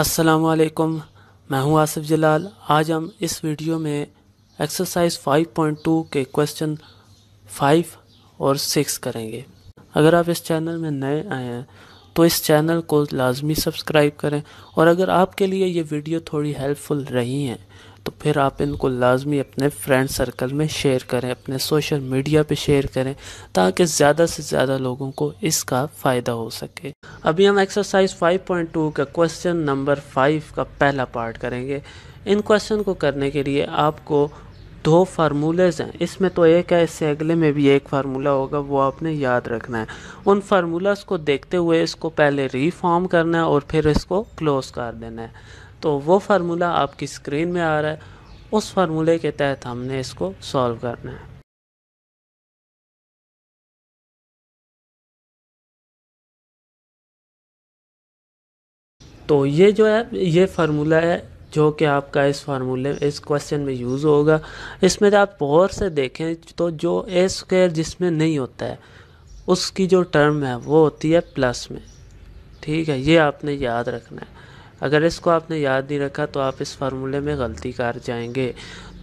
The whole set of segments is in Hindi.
अस्सलामुअलैकुम, मैं हूं आसिफ जलाल। आज हम इस वीडियो में एक्सरसाइज 5.2 के क्वेश्चन 5 और 6 करेंगे। अगर आप इस चैनल में नए आए हैं तो इस चैनल को लाजमी सब्सक्राइब करें, और अगर आपके लिए ये वीडियो थोड़ी हेल्पफुल रही हैं तो फिर आप इनको लाजमी अपने फ्रेंड सर्कल में शेयर करें, अपने सोशल मीडिया पे शेयर करें, ताकि ज़्यादा से ज़्यादा लोगों को इसका फ़ायदा हो सके। अभी हम एक्सरसाइज 5.2 का क्वेश्चन नंबर 5 का पहला पार्ट करेंगे। इन क्वेश्चन को करने के लिए आपको दो फार्मूलेज़ हैं, इसमें तो एक है, इससे अगले में भी एक फार्मूला होगा, वो आपने याद रखना है। उन फार्मूलाज को देखते हुए इसको पहले रीफॉर्म करना है और फिर इसको क्लोज कर देना है। तो वो फार्मूला आपकी स्क्रीन में आ रहा है, उस फार्मूले के तहत हमने इसको सॉल्व करना है। तो ये जो है, ये फार्मूला है जो कि आपका इस क्वेश्चन में यूज़ होगा। इसमें आप गौर से देखें तो जो ए स्क्वायर जिसमें नहीं होता है उसकी जो टर्म है वो होती है प्लस में। ठीक है, ये आपने याद रखना है। अगर इसको आपने याद नहीं रखा तो आप इस फार्मूले में गलती कर जाएंगे।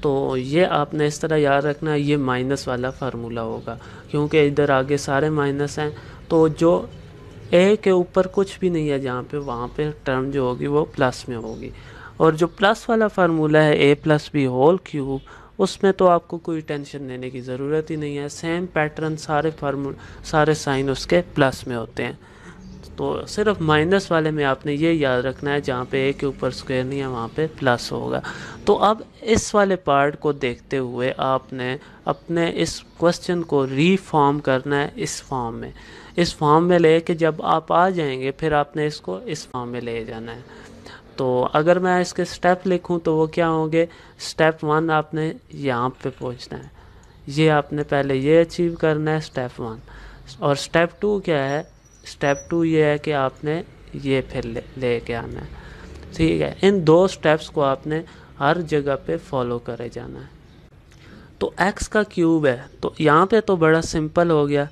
तो ये आपने इस तरह याद रखना है, ये माइनस वाला फार्मूला होगा क्योंकि इधर आगे सारे माइनस हैं। तो जो ए के ऊपर कुछ भी नहीं है जहाँ पे, वहाँ पे टर्म जो होगी वो प्लस में होगी। और जो प्लस वाला फार्मूला है ए प्लस बी होल क्यूब, उसमें तो आपको कोई टेंशन लेने की ज़रूरत ही नहीं है। सेम पैटर्न, सारे साइन उसके प्लस में होते हैं। तो सिर्फ माइनस वाले में आपने ये याद रखना है, जहाँ पे ए के ऊपर स्क्वायर नहीं है वहाँ पे प्लस होगा। तो अब इस वाले पार्ट को देखते हुए आपने अपने इस क्वेश्चन को रीफॉर्म करना है इस फॉर्म में ले के जब आप आ जाएंगे फिर आपने इसको इस फॉर्म में ले जाना है। तो अगर मैं इसके स्टेप लिखूं तो वो क्या होंगे? स्टेप 1 आपने यहाँ पे पहुँचना है, ये आपने पहले ये अचीव करना है, स्टेप 1। और स्टेप 2 क्या है? स्टेप 2 ये है कि आपने ये फिर ले के आना है। ठीक है, इन दो स्टेप्स को आपने हर जगह पे फॉलो करे जाना है। तो x का क्यूब है, तो यहाँ पे तो बड़ा सिंपल हो गया।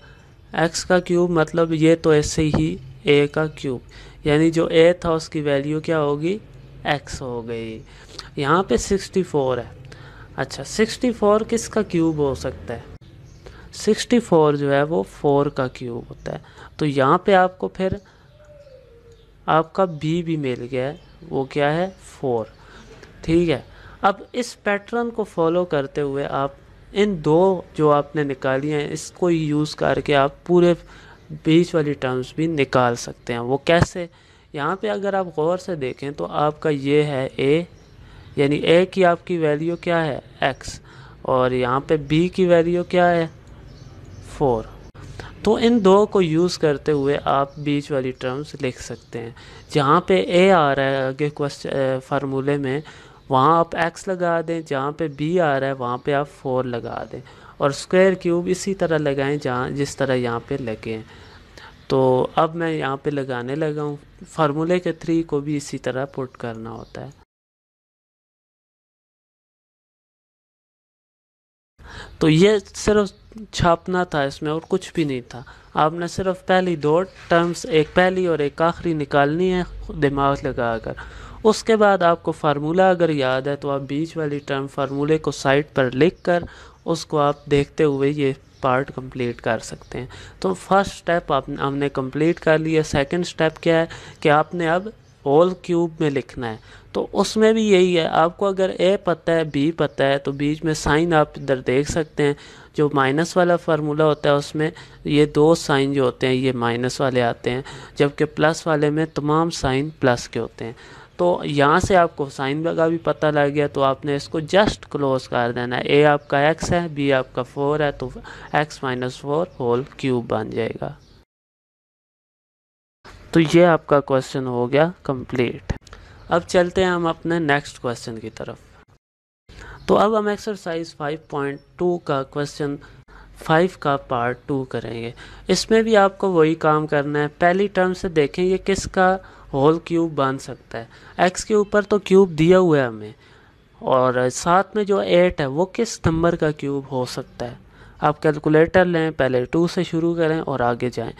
x का क्यूब मतलब ये तो ऐसे ही a का क्यूब, यानी जो a था उसकी वैल्यू क्या होगी? x हो गई। यहाँ पे 64 है। अच्छा, 64 किसका क्यूब हो सकता है? 64 जो है वो 4 का क्यूब होता है। तो यहाँ पे आपको फिर आपका b भी मिल गया है, वो क्या है? 4। ठीक है, अब इस पैटर्न को फॉलो करते हुए आप इन दो जो आपने निकाली हैं इसको यूज़ करके आप पूरे बीच वाली टर्म्स भी निकाल सकते हैं। वो कैसे? यहाँ पे अगर आप गौर से देखें तो आपका ये है a, यानी a की आपकी वैल्यू क्या है? x, और यहाँ पे b की वैल्यू क्या है? 4। तो इन दो को यूज़ करते हुए आप बीच वाली टर्म्स लिख सकते हैं। जहाँ पे a आ रहा है आगे क्वेश्चन फार्मूले में, वहाँ आप x लगा दें, जहाँ पे b आ रहा है वहाँ पे आप 4 लगा दें, और स्क्वायर क्यूब इसी तरह लगाएं जहाँ जिस तरह यहाँ पे लगे हैं। तो अब मैं यहाँ पे लगाने लगा हूँ। फार्मूले के 3 को भी इसी तरह पुट करना होता है। तो ये सिर्फ छापना था इसमें और कुछ भी नहीं था। आपने सिर्फ पहली दो टर्म्स, एक पहली और एक आखिरी निकालनी है दिमाग लगाकर। उसके बाद आपको फार्मूला अगर याद है तो आप बीच वाली टर्म फार्मूले को साइड पर लिख कर उसको आप देखते हुए ये पार्ट कंप्लीट कर सकते हैं। तो फर्स्ट स्टेप हमने कंप्लीट कर लिया। सेकंड स्टेप क्या है कि आपने अब होल क्यूब में लिखना है। तो उसमें भी यही है, आपको अगर ए पता है, बी पता है, तो बीच में साइन आप इधर देख सकते हैं। जो माइनस वाला फार्मूला होता है उसमें ये दो साइन जो होते हैं ये माइनस वाले आते हैं, जबकि प्लस वाले में तमाम साइन प्लस के होते हैं। तो यहाँ से आपको साइन का भी पता लग गया, तो आपने इसको जस्ट क्लोज कर देना है। ए आपका x है, बी आपका 4 है, तो x माइनस 4 होल क्यूब बन जाएगा। तो ये आपका क्वेश्चन हो गया कंप्लीट। अब चलते हैं हम अपने नेक्स्ट क्वेश्चन की तरफ। तो अब हम एक्सरसाइज 5.2 का क्वेश्चन 5 का पार्ट 2 करेंगे। इसमें भी आपको वही काम करना है। पहली टर्म से देखें ये किसका होल क्यूब बन सकता है। x के ऊपर तो क्यूब दिया हुआ है हमें, और साथ में जो 8 है वो किस नंबर का क्यूब हो सकता है? आप कैलकुलेटर लें, पहले 2 से शुरू करें और आगे जाएं,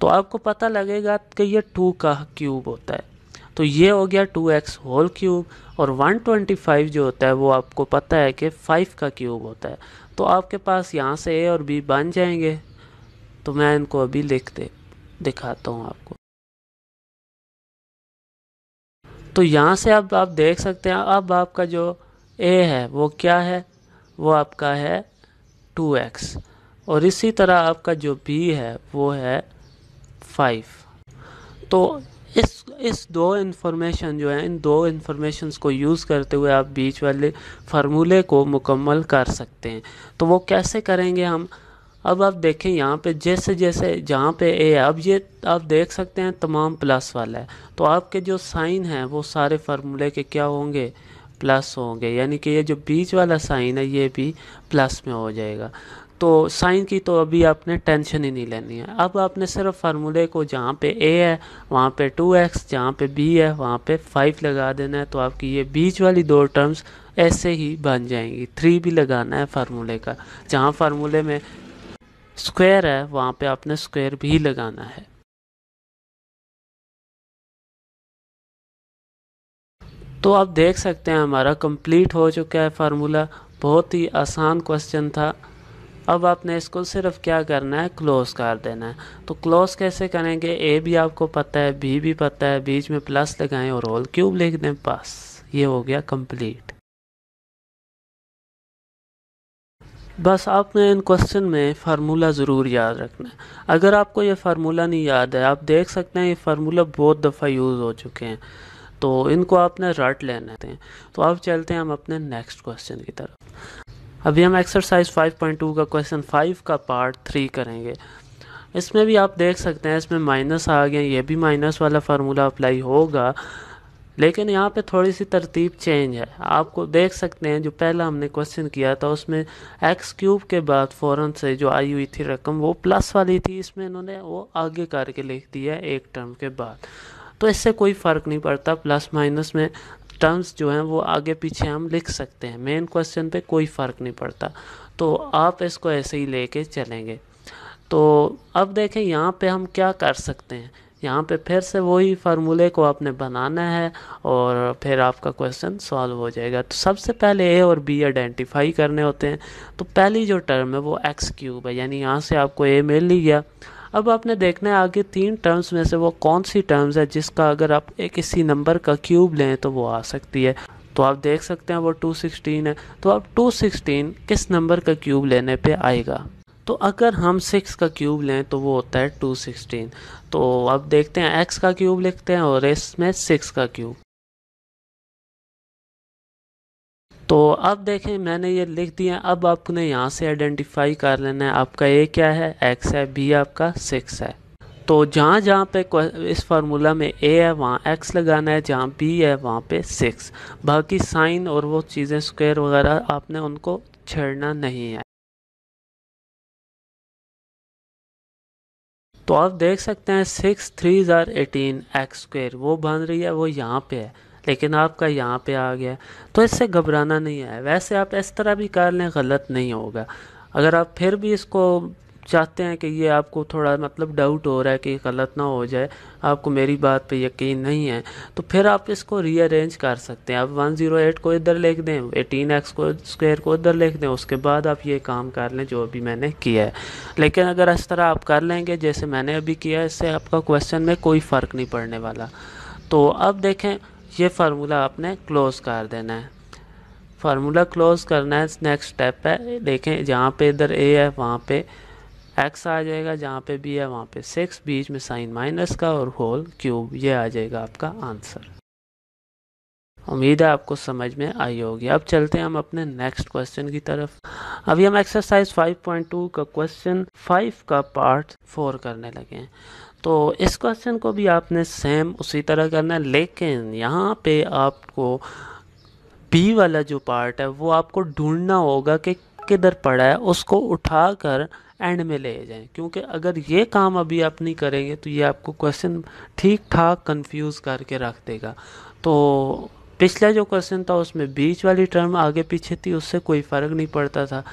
तो आपको पता लगेगा कि ये 2 का क्यूब होता है। तो ये हो गया 2x होल क्यूब, और 125 जो होता है वो आपको पता है कि 5 का क्यूब होता है। तो आपके पास यहाँ से a और b बन जाएंगे। तो मैं इनको अभी दिखाता हूँ आपको। तो यहाँ से अब आप देख सकते हैं, अब आपका जो a है वो क्या है, वो आपका है 2x, और इसी तरह आपका जो b है वो है 5। तो इस दो इन्फॉर्मेशन जो है, इन दो इन्फॉर्मेशंस को यूज़ करते हुए आप बीच वाले फार्मूले को मुकम्मल कर सकते हैं। तो वो कैसे करेंगे हम, अब आप देखें यहाँ पे जैसे जैसे जहाँ पे ए है, अब ये आप देख सकते हैं तमाम प्लस वाला है, तो आपके जो साइन है वो सारे फार्मूले के क्या होंगे, प्लस होंगे, यानी कि ये जो बीच वाला साइन है ये भी प्लस में हो जाएगा। तो साइन की तो अभी आपने टेंशन ही नहीं लेनी है। अब आपने सिर्फ फार्मूले को जहाँ पे a है वहाँ पे 2x, जहाँ पे b है वहाँ पे 5 लगा देना है, तो आपकी ये बीच वाली दो टर्म्स ऐसे ही बन जाएंगी। 3 भी लगाना है फार्मूले का, जहाँ फार्मूले में स्क्वायर है वहाँ पे आपने स्क्वायर भी लगाना है। तो आप देख सकते हैं हमारा कंप्लीट हो चुका है फार्मूला। बहुत ही आसान क्वेश्चन था। अब आपने इसको सिर्फ क्या करना है, क्लोज कर देना है। तो क्लोज कैसे करेंगे, ए भी आपको पता है, बी भी पता है, बीच में प्लस लगाएं और होल क्यूब लिख दें, बस ये हो गया कंप्लीट। बस आपने इन क्वेश्चन में फार्मूला ज़रूर याद रखना है। अगर आपको ये फार्मूला नहीं याद है, आप देख सकते हैं ये फार्मूला बहुत दफ़ा यूज़ हो चुके हैं, तो इनको आपने रट लेना है। तो अब चलते हैं हम अपने नेक्स्ट क्वेश्चन की तरफ। अभी हम एक्सरसाइज 5.2 का क्वेश्चन 5 का पार्ट 3 करेंगे। इसमें भी आप देख सकते हैं इसमें माइनस आ गया, ये भी माइनस वाला फार्मूला अप्लाई होगा, लेकिन यहाँ पे थोड़ी सी तरतीब चेंज है। आपको देख सकते हैं जो पहला हमने क्वेश्चन किया था उसमें एक्स क्यूब के बाद फ़ौरन से जो आई हुई थी रकम वो प्लस वाली थी, इसमें इन्होंने वो आगे करके लिख दिया एक टर्म के बाद। तो इससे कोई फ़र्क नहीं पड़ता, प्लस माइनस में टर्म्स जो हैं वो आगे पीछे हम लिख सकते हैं, मेन क्वेश्चन पे कोई फ़र्क नहीं पड़ता। तो आप इसको ऐसे ही लेके चलेंगे। तो अब देखें यहाँ पे हम क्या कर सकते हैं, यहाँ पे फिर से वही फार्मूले को आपने बनाना है और फिर आपका क्वेश्चन सॉल्व हो जाएगा। तो सबसे पहले ए और बी आइडेंटिफाई करने होते हैं। तो पहली जो टर्म है वो एक्स क्यूब है, यानी यहाँ से आपको ए मिल ही गया। अब आपने देखना है आगे तीन टर्म्स में से वो कौन सी टर्म्स है जिसका अगर आप किसी नंबर का क्यूब लें तो वो आ सकती है। तो आप देख सकते हैं वो 216 है। तो अब 216 किस नंबर का क्यूब लेने पे आएगा, तो अगर हम 6 का क्यूब लें तो वो होता है 216। तो अब देखते हैं x का क्यूब लिखते हैं और इसमें 6 का क्यूब। तो अब देखें मैंने ये लिख दिया। अब आपने यहाँ से आइडेंटिफाई कर लेना है आपका a क्या है, x है, b आपका 6 है। तो जहाँ जहाँ पे इस फार्मूला में a है वहाँ x लगाना है, जहाँ b है वहाँ पे 6। बाकी साइन और वो चीज़ें स्क्वायर वगैरह आपने उनको छेड़ना नहीं है। तो आप देख सकते हैं 6 3 ज़ार 18 एक्स स्क्वेयर वो बन रही है, वो यहाँ पे है, लेकिन आपका यहाँ पे आ गया। तो इससे घबराना नहीं है। वैसे आप इस तरह भी कर लें, गलत नहीं होगा। अगर आप फिर भी इसको चाहते हैं कि ये आपको थोड़ा मतलब डाउट हो रहा है कि गलत ना हो जाए, आपको मेरी बात पे यकीन नहीं है, तो फिर आप इसको रीअरेंज कर सकते हैं। आप 108 को इधर लिख दें, 18x को स्क्वायर को इधर लिख दें, उसके बाद आप ये काम कर लें जो अभी मैंने किया है। लेकिन अगर इस तरह आप कर लेंगे जैसे मैंने अभी किया, इससे आपका क्वेश्चन में कोई फ़र्क नहीं पड़ने वाला। तो अब देखें ये फार्मूला आपने क्लोज कर देना है। फार्मूला क्लोज करना है, नेक्स्ट स्टेप है। देखें जहाँ पे इधर a है वहाँ पे x आ जाएगा, जहाँ पे b है वहाँ पे 6, बीच में साइन माइनस का और होल क्यूब, ये आ जाएगा आपका आंसर। उम्मीद है आपको समझ में आई होगी। अब चलते हैं हम अपने नेक्स्ट क्वेश्चन की तरफ। अभी हम एक्सरसाइज 5.2 का क्वेश्चन 5 का पार्ट 4 करने लगे हैं। तो इस क्वेश्चन को भी आपने सेम उसी तरह करना है, लेकिन यहाँ पे आपको बी वाला जो पार्ट है वो आपको ढूंढना होगा कि किधर पड़ा है, उसको उठाकर एंड में ले जाएं। क्योंकि अगर ये काम अभी आप नहीं करेंगे तो ये आपको क्वेश्चन ठीक ठाक कंफ्यूज करके रख देगा। तो पिछला जो क्वेश्चन था उसमें बीच वाली टर्म आगे पीछे थी, उससे कोई फ़र्क नहीं पड़ता था।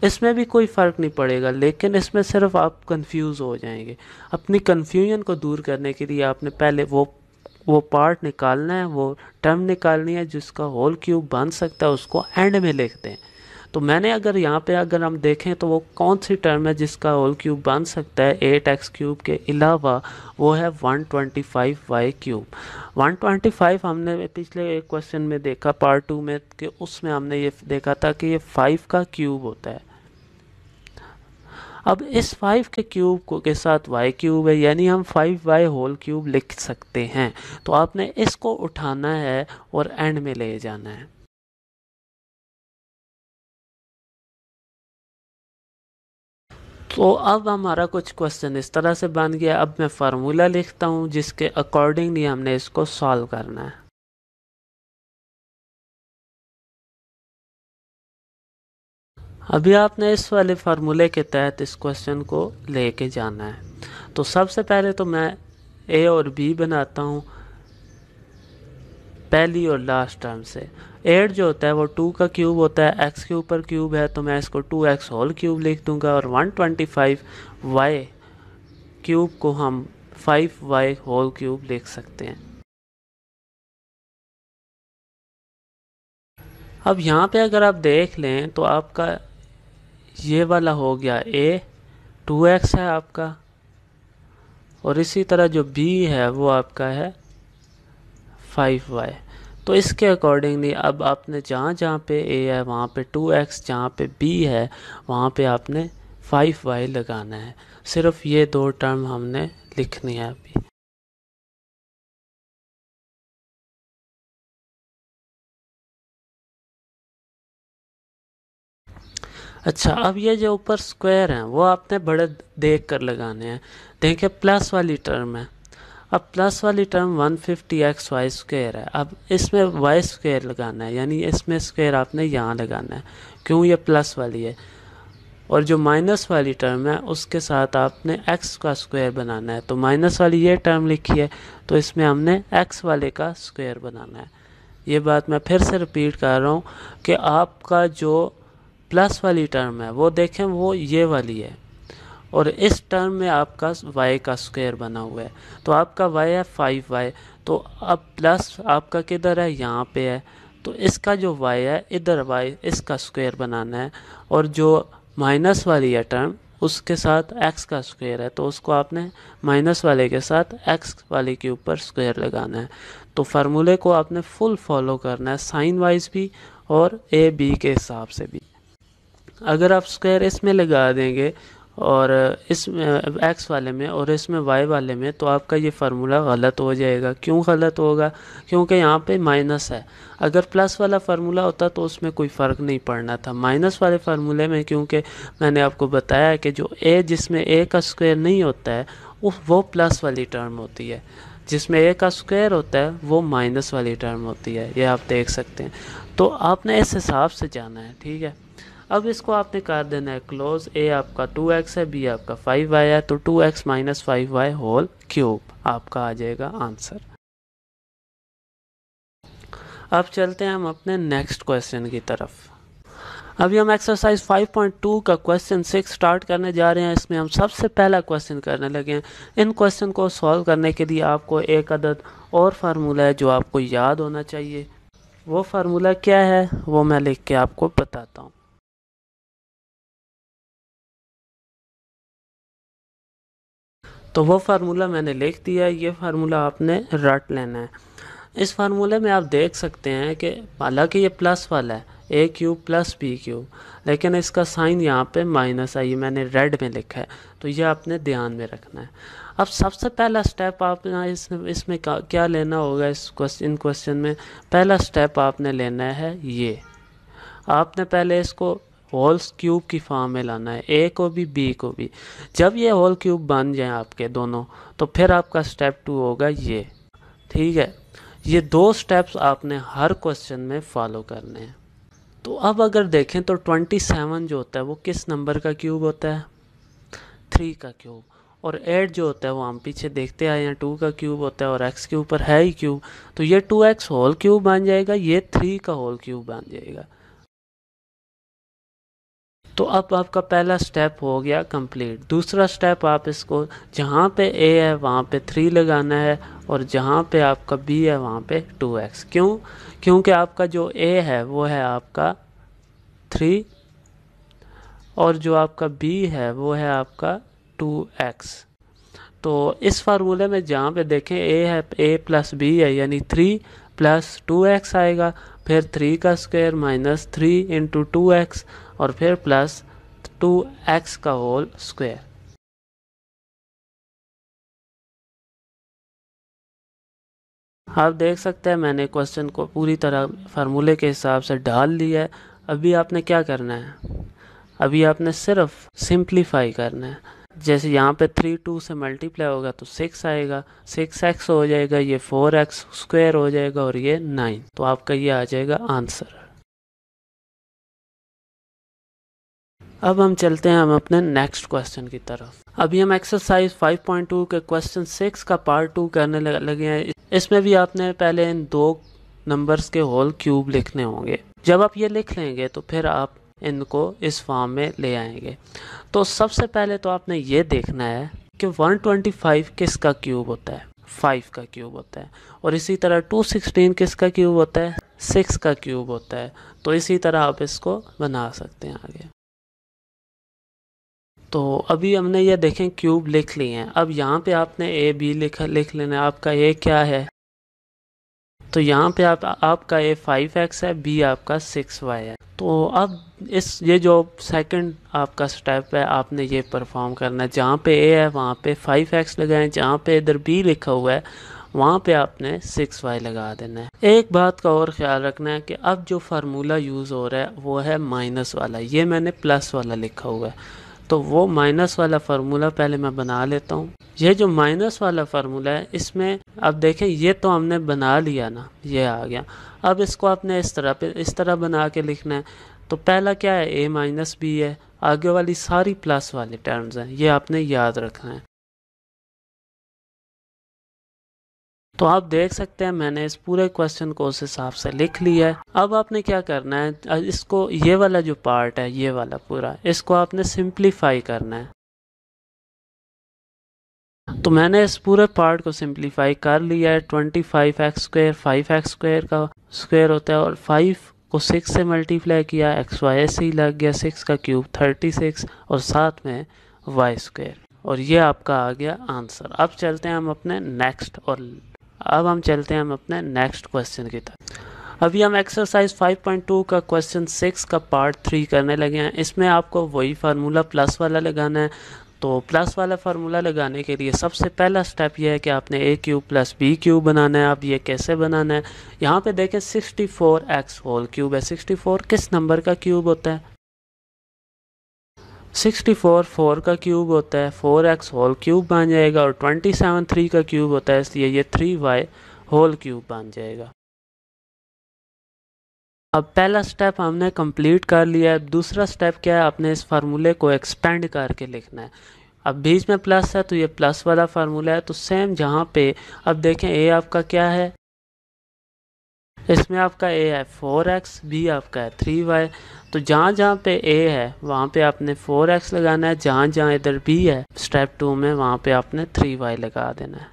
इसमें भी कोई फ़र्क नहीं पड़ेगा, लेकिन इसमें सिर्फ आप कंफ्यूज हो जाएंगे। अपनी कन्फ्यूजन को दूर करने के लिए आपने पहले वो वो पार्ट निकालना है, वो टर्म निकालनी है जिसका होल क्यूब बन सकता है, उसको एंड में लिखते हैं। तो मैंने अगर यहाँ पे अगर हम देखें तो वो कौन सी टर्म है जिसका होल क्यूब बन सकता है 8x क्यूब के अलावा, वो है 125y क्यूब। 125 हमने पिछले एक क्वेश्चन में देखा पार्ट 2 में कि उसमें हमने ये देखा था कि ये 5 का क्यूब होता है। अब इस 5 के क्यूब को के साथ y क्यूब है, यानी हम 5y होल क्यूब लिख सकते हैं। तो आपने इसको उठाना है और एंड में ले जाना है। तो अब हमारा कुछ क्वेश्चन इस तरह से बन गया। अब मैं फार्मूला लिखता हूँ जिसके अकॉर्डिंगली हमने इसको सॉल्व करना है। अभी आपने इस वाले फार्मूले के तहत इस क्वेश्चन को लेके जाना है। तो सबसे पहले तो मैं ए और बी बनाता हूँ पहली और लास्ट टर्म से। 8 जो होता है वो 2 का क्यूब होता है, x के ऊपर क्यूब है तो मैं इसको 2x होल क्यूब लिख दूंगा, और 125y क्यूब को हम 5y होल क्यूब लिख सकते हैं। अब यहाँ पे अगर आप देख लें तो आपका ये वाला हो गया a, 2x है आपका, और इसी तरह जो b है वो आपका है 5y। तो इसके अकॉर्डिंगली अब आपने जहाँ जहाँ पे a है वहाँ पे 2x, जहाँ पे b है वहाँ पे आपने 5y लगाना है। सिर्फ ये दो टर्म हमने लिखनी है अभी। अच्छा, अब ये जो ऊपर स्क्वायर हैं वो आपने बड़े देख कर लगाने हैं। देखिए प्लस वाली टर्म है, अब प्लस वाली टर्म 150xy स्क्वायर है। अब इसमें y स्क्वायर लगाना है, यानी इसमें स्क्वायर आपने यहाँ लगाना है, क्यों ये प्लस वाली है। और जो माइनस वाली टर्म है उसके साथ आपने x का स्क्वायर बनाना है। तो माइनस वाली ये टर्म लिखी है तो इसमें हमने x वाले का स्क्वायर बनाना है। ये बात मैं फिर से रिपीट कर रहा हूँ कि आपका जो प्लस वाली टर्म है वो देखें वो ये वाली है, और इस टर्म में आपका y का स्क्वायर बना हुआ है। तो आपका y है 5y, तो अब प्लस आपका किधर है, यहाँ पे है। तो इसका जो y है इधर y इसका स्क्वायर बनाना है, और जो माइनस वाली है टर्म उसके साथ x का स्क्वायर है, तो उसको आपने माइनस वाले के साथ x वाले के ऊपर स्क्वायर लगाना है। तो फार्मूले को आपने फुल फॉलो करना है, साइन वाइज भी और ए बी के हिसाब से भी। अगर आप स्क्वायर इसमें लगा देंगे और इसमें एक्स वाले में और इसमें वाई वाले में, तो आपका ये फार्मूला गलत हो जाएगा। क्यों गलत होगा, क्योंकि यहाँ पे माइनस है। अगर प्लस वाला फार्मूला होता तो उसमें कोई फ़र्क नहीं पड़ना था। माइनस वाले फार्मूले में क्योंकि मैंने आपको बताया है कि जो ए जिसमें ए का स्क्वायर नहीं होता है वो प्लस वाली टर्म होती है, जिसमें ए का स्क्वायर होता है वो माइनस वाली टर्म होती है। ये आप देख सकते हैं। तो आपने इस हिसाब से जाना है, ठीक है। अब इसको आपने कर देना है क्लोज। ए आपका 2x है, बी आपका 5y है, तो 2x minus 5y whole cube आपका आ जाएगा आंसर। अब चलते हैं हम अपने नेक्स्ट क्वेश्चन की तरफ। अभी हम एक्सरसाइज 5.2 का क्वेश्चन 6 स्टार्ट करने जा रहे हैं। इसमें हम सबसे पहला क्वेश्चन करने लगे हैं। इन क्वेश्चन को सॉल्व करने के लिए आपको एक अदद और फार्मूला है जो आपको याद होना चाहिए। वो फार्मूला क्या है वो मैं लिख के आपको बताता हूँ। तो वो फार्मूला मैंने लिख दिया है, ये फार्मूला आपने रट लेना है। इस फार्मूले में आप देख सकते हैं कि हालांकि ये प्लस वाला है ए क्यूब प्लस बी क्यूब, लेकिन इसका साइन यहाँ पे माइनस है, ये मैंने रेड में लिखा है, तो ये आपने ध्यान में रखना है। अब सबसे पहला स्टेप आपने इसमें क्या लेना होगा, इस क्वेश्चन में पहला स्टेप आपने लेना है ये। आपने पहले इसको होल क्यूब की फॉर्म में लाना है, ए को भी बी को भी। जब ये होल क्यूब बन जाए आपके दोनों, तो फिर आपका स्टेप 2 होगा ये, ठीक है। ये दो स्टेप्स आपने हर क्वेश्चन में फॉलो करने हैं। तो अब अगर देखें तो 27 जो होता है वो किस नंबर का क्यूब होता है, 3 का क्यूब। और 8 जो होता है वो हम पीछे देखते आए हैं 2 का क्यूब होता है, और x के ऊपर है ही क्यूब, तो ये 2x होल क्यूब बन जाएगा, ये 3 का होल क्यूब बन जाएगा। तो अब आपका पहला स्टेप हो गया कंप्लीट। दूसरा स्टेप आप इसको जहाँ पे a है वहाँ पे 3 लगाना है, और जहाँ पे आपका b है वहाँ पे 2x। क्यों? क्योंकि आपका जो a है वो है आपका 3 और जो आपका b है वो है आपका 2x। तो इस फार्मूले में जहाँ पे देखें a है, a प्लस b है यानी 3 प्लस 2x आएगा, फिर 3 का स्क्वायर माइनस 3 इंटू 2x और फिर प्लस 2x का होल स्क्वायर। आप देख सकते हैं मैंने क्वेश्चन को पूरी तरह फार्मूले के हिसाब से डाल लिया है। अभी आपने क्या करना है, अभी आपने सिर्फ सिंप्लीफाई करना है। जैसे यहाँ पे 3 2 से मल्टीप्लाई होगा तो 6 आएगा, 6x हो जाएगा, ये 4x स्क्वायर हो जाएगा और ये 9। तो आपका ये आ जाएगा आंसर। अब हम चलते हैं हम अपने नेक्स्ट क्वेश्चन की तरफ। अभी हम एक्सरसाइज 5.2 के क्वेश्चन 6 का पार्ट 2 करने लगे हैं। इसमें भी आपने पहले इन दो नंबर्स के होल क्यूब लिखने होंगे। जब आप ये लिख लेंगे तो फिर आप इनको इस फॉर्म में ले आएंगे। तो सबसे पहले तो आपने ये देखना है कि 125 किसका क्यूब होता है, 5 का क्यूब होता है। और इसी तरह 216 किसका क्यूब होता है, 6 का क्यूब होता है। तो इसी तरह आप इसको बना सकते हैं आगे। तो अभी हमने ये देखें क्यूब लिख लिए हैं। अब यहाँ पे आपने ए बी लिख लेना है। आपका ए क्या है, तो यहाँ पे आपका ए 5x है, बी आपका 6y है। तो अब ये जो सेकंड आपका स्टेप है आपने ये परफॉर्म करना है। जहाँ पे ए है वहाँ पे 5x लगाएं, जहाँ पे इधर बी लिखा हुआ है वहाँ पे आपने 6y लगा देना है। एक बात का और ख्याल रखना है कि अब जो फार्मूला यूज़ हो रहा है वो है माइनस वाला, ये मैंने प्लस वाला लिखा हुआ है। तो वो माइनस वाला फार्मूला पहले मैं बना लेता हूँ। ये जो माइनस वाला फार्मूला है इसमें अब देखें ये तो हमने बना लिया ना, ये आ गया। अब इसको आपने इस तरह बना के लिखना है। तो पहला क्या है, a माइनस बी है, आगे वाली सारी प्लस वाले टर्म्स हैं, ये आपने याद रखना है। तो आप देख सकते हैं मैंने इस पूरे क्वेश्चन को उस हिसाब से लिख लिया है। अब आपने क्या करना है, इसको ये वाला जो पार्ट है ये वाला पूरा, इसको आपने सिंप्लीफाई करना है। तो मैंने इस पूरे पार्ट को सिंप्लीफाई कर लिया है। 25x स्क्वायर 5x स्क्वायर का स्क्वायर होता है और 5 को 6 से मल्टीप्लाई किया, एक्स वाई ऐसे ही लग गया, 6 का क्यूब 36 और साथ में y स्क्वायर, और ये आपका आ गया आंसर। अब चलते हैं हम अपने नेक्स्ट क्वेश्चन की तरफ। अभी हम एक्सरसाइज 5.2 का क्वेश्चन 6 का पार्ट 3 करने लगे हैं। इसमें आपको वही फार्मूला प्लस वाला लगाना है। तो प्लस वाला फार्मूला लगाने के लिए सबसे पहला स्टेप यह है कि आपने ए क्यूब प्लस बी क्यूब बनाना है। अब ये कैसे बनाना है, यहाँ पे देखें 64x होल क्यूब है। 64 किस नंबर का क्यूब होता है, 64 4 का क्यूब होता है, 4x होल क्यूब बन जाएगा। और 27 3 का क्यूब होता है, इसलिए ये 3y होल क्यूब बन जाएगा। अब पहला स्टेप हमने कंप्लीट कर लिया है। दूसरा स्टेप क्या है, आपने इस फार्मूले को एक्सपेंड करके लिखना है। अब बीच में प्लस है तो ये प्लस वाला फार्मूला है। तो सेम जहाँ पे अब देखें ए आपका क्या है, इसमें आपका ए है 4x, बी आपका है 3y। तो जहाँ जहाँ पे ए है वहाँ पे आपने 4x लगाना है, जहाँ जहाँ इधर बी है स्टेप 2 में वहाँ पे आपने 3y लगा देना है।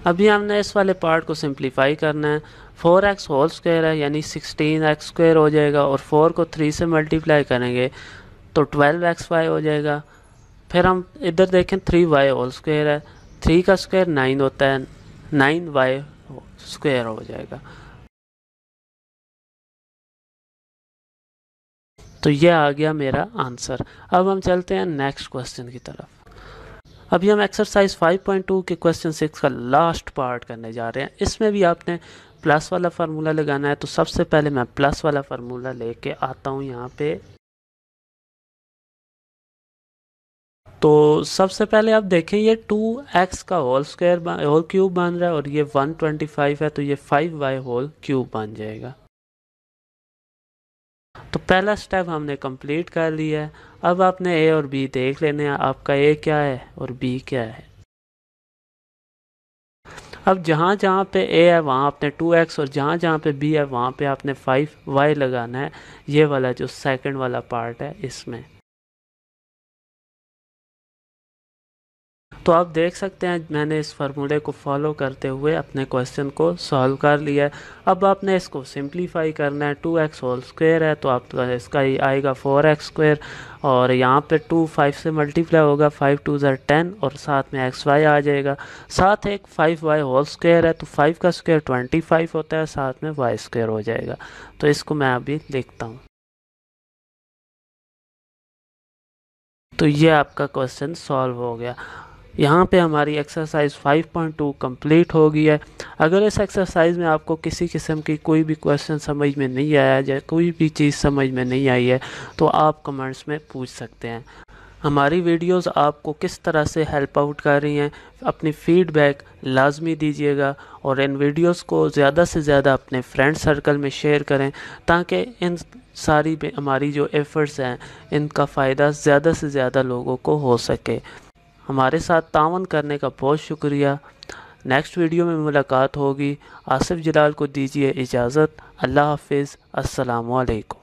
अभी हमने इस वाले पार्ट को सिंप्लीफाई करना है। 4x होल स्क्वायर है यानी 16x स्क्वायर हो जाएगा, और 4 को 3 से मल्टीप्लाई करेंगे तो 12xy हो जाएगा। फिर हम इधर देखें 3y होल स्क्वायर है, 3 का स्क्वायर 9 होता है, 9y स्क्वायर हो जाएगा। तो ये आ गया मेरा आंसर। अब हम चलते हैं नेक्स्ट क्वेश्चन की तरफ। अभी हम एक्सरसाइज 5.2 के क्वेश्चन 6 का लास्ट पार्ट करने जा रहे हैं। इसमें भी आपने प्लस वाला फार्मूला लगाना है। तो सबसे पहले मैं प्लस वाला फार्मूला लेके आता हूँ यहाँ पे। तो सबसे पहले आप देखें ये 2x का होल क्यूब बन रहा है और ये 125 है, तो ये 5y होल क्यूब बन जाएगा। तो पहला स्टेप हमने कंप्लीट कर लिया है। अब आपने ए और बी देख लेने हैं, आपका ए क्या है और बी क्या है। अब जहाँ जहाँ पे ए है वहाँ आपने 2x और जहाँ जहाँ पे बी है वहाँ पे आपने 5y लगाना है, ये वाला जो सेकंड वाला पार्ट है इसमें। तो आप देख सकते हैं मैंने इस फार्मूले को फॉलो करते हुए अपने क्वेश्चन को सॉल्व कर लिया है। अब आपने इसको सिंप्लीफाई करना है। 2x होल स्क्वायर है तो आपका इसका ही आएगा 4x स्क्वायर, और यहाँ पे 2 5 से मल्टीप्लाई होगा, 5 2 ज़र 10, और साथ में xy आ जाएगा। साथ एक 5y होल स्क्वायर है तो 5 का स्क्वायर 25 होता है, साथ में y स्क्वायर हो जाएगा। तो इसको मैं अभी लिखता हूँ। तो ये आपका क्वेश्चन सॉल्व हो गया। यहाँ पे हमारी एक्सरसाइज 5.2 कंप्लीट हो गई है। अगर इस एक्सरसाइज में आपको किसी किस्म की कोई भी क्वेश्चन समझ में नहीं आया या कोई भी चीज़ समझ में नहीं आई है तो आप कमेंट्स में पूछ सकते हैं। हमारी वीडियोस आपको किस तरह से हेल्प आउट कर रही हैं, अपनी फीडबैक लाजमी दीजिएगा, और इन वीडियोस को ज़्यादा से ज़्यादा अपने फ्रेंड सर्कल में शेयर करें ताकि इन सारी हमारी जो एफ़र्ट्स हैं इनका फ़ायदा ज़्यादा से ज़्यादा लोगों को हो सके। हमारे साथ तावन करने का बहुत शुक्रिया। नेक्स्ट वीडियो में मुलाकात होगी। आसिफ जलाल को दीजिए इजाज़त। अल्लाह हाफिज़। अस्सलामु अलैकुम।